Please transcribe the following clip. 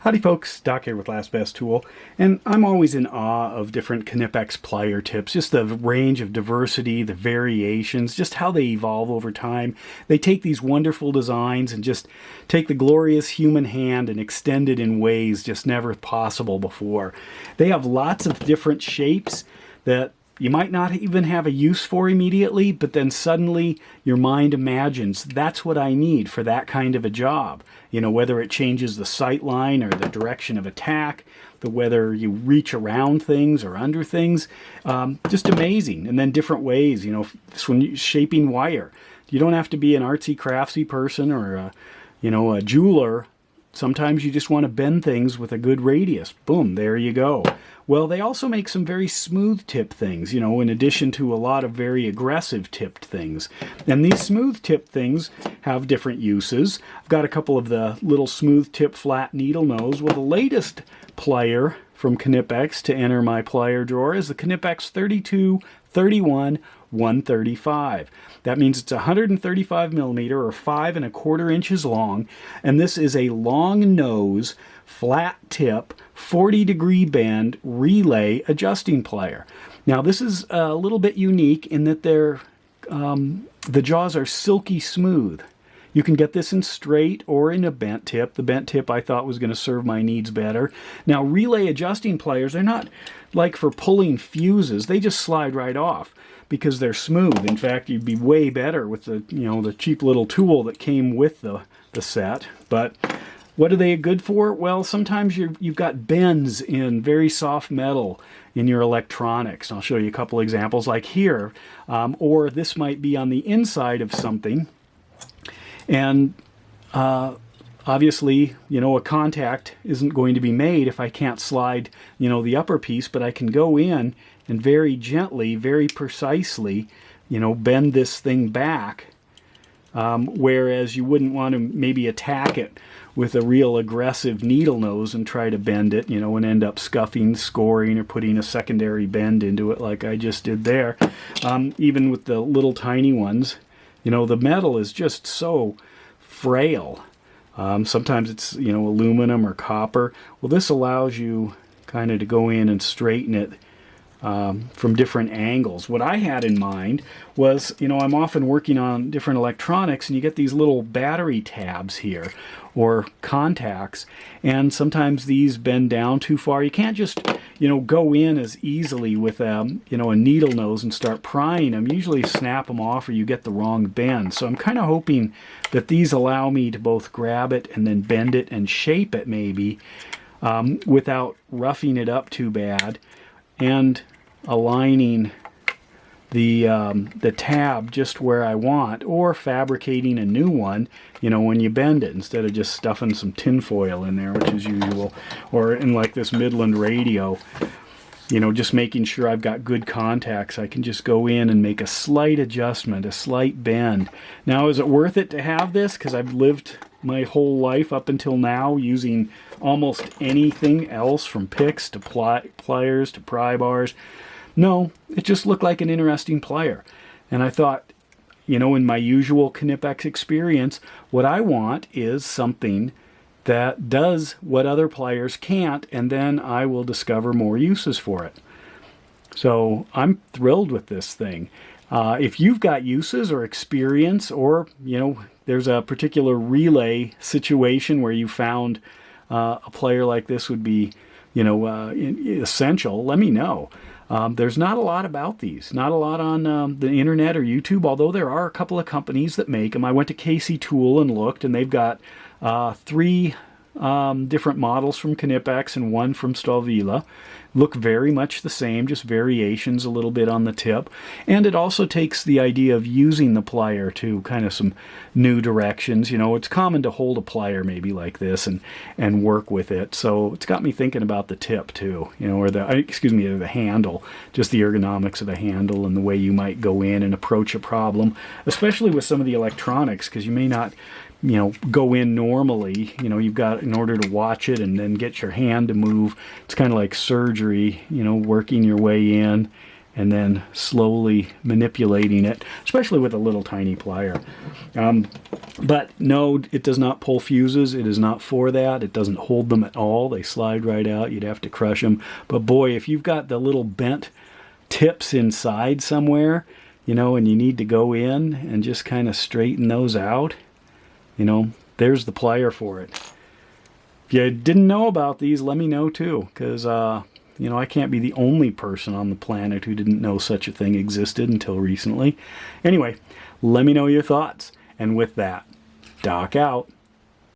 Howdy folks, Doc here with Last Best Tool, and I'm always in awe of different Knipex plier tips, just the range of diversity, the variations, just how they evolve over time. They take these wonderful designs and just take the glorious human hand and extend it in ways just never possible before. They have lots of different shapes that you might not even have a use for immediately, but then suddenly your mind imagines, that's what I need for that kind of a job. You know, whether it changes the sight line or the direction of attack, whether you reach around things or under things, just amazing. And then different ways, you know, this one, shaping wire. You don't have to be an artsy craftsy person or a jeweler. Sometimes you just want to bend things with a good radius. Boom, there you go. Well, they also make some very smooth tip things, you know, in addition to a lot of very aggressive tipped things. And these smooth tip things have different uses. I've got a couple of the little smooth tip flat needle nose. Well, the latest plier from Knipex to enter my plier drawer is the Knipex 3231 135. That means it's 135 millimeter or 5¼ inches long, and this is a long nose, flat tip, 40-degree bend relay adjusting plier. Now this is a little bit unique in that the jaws are silky smooth. You can get this in straight or in a bent tip. The bent tip I thought was going to serve my needs better. Now relay adjusting pliers, they're not like for pulling fuses. They just slide right off because they're smooth. In fact, you'd be way better with the cheap little tool that came with the set. But what are they good for? Well, sometimes you've got bends in very soft metal in your electronics. I'll show you a couple examples like here. Or this might be on the inside of something. And obviously, a contact isn't going to be made if I can't slide, the upper piece, but I can go in and very gently, very precisely, bend this thing back. Whereas you wouldn't want to maybe attack it with a real aggressive needle nose and try to bend it, and end up scuffing, scoring, or putting a secondary bend into it like I just did there. Even with the little tiny ones, the metal is just so frail. Sometimes it's, aluminum or copper. Well, this allows you kind of to go in and straighten it from different angles. What I had in mind was, I'm often working on different electronics, and you get these little battery tabs here, or contacts, and sometimes these bend down too far. You can't just, go in as easily with a needle nose and start prying them. Usually snap them off or you get the wrong bend. So I'm kind of hoping that these allow me to both grab it and then bend it and shape it maybe without roughing it up too bad, and aligning the tab just where I want, or fabricating a new one, when you bend it, instead of just stuffing some tin foil in there, which is usual, or in like this Midland radio, just making sure I've got good contacts. I can just go in and make a slight adjustment, a slight bend. Now, is it worth it to have this? Because I've lived my whole life up until now using almost anything else, from picks to pliers to pry bars. No, it just looked like an interesting plier. And I thought, in my usual Knipex experience, what I want is something that does what other pliers can't, and then I will discover more uses for it. So I'm thrilled with this thing. If you've got uses or experience, or, there's a particular relay situation where you found a plier like this would be, essential, let me know. There's not a lot about these, not a lot on the internet or YouTube, although there are a couple of companies that make them. I went to Casey Tool and looked, and they've got 3 different models from Knipex and 1 from Stalvila. Look very much the same, just variations a little bit on the tip. And it also takes the idea of using the plier to kind of some new directions. It's common to hold a plier maybe like this and work with it. So it's got me thinking about the tip too, or the handle, just the ergonomics of the handle and the way you might go in and approach a problem, especially with some of the electronics, because you may not go in normally. You've got, in order to watch it and then get your hand to move, it's kind of like surgery, working your way in and then slowly manipulating it, especially with a little tiny plier. But no, it does not pull fuses. It is not for that. It doesn't hold them at all. They slide right out. You'd have to crush them. But boy, if you've got the little bent tips inside somewhere, you know, and you need to go in and just kind of straighten those out, you know, there's the plier for it. If you didn't know about these, let me know too, because, you know, I can't be the only person on the planet who didn't know such a thing existed until recently. Anyway, let me know your thoughts. And with that, Doc out.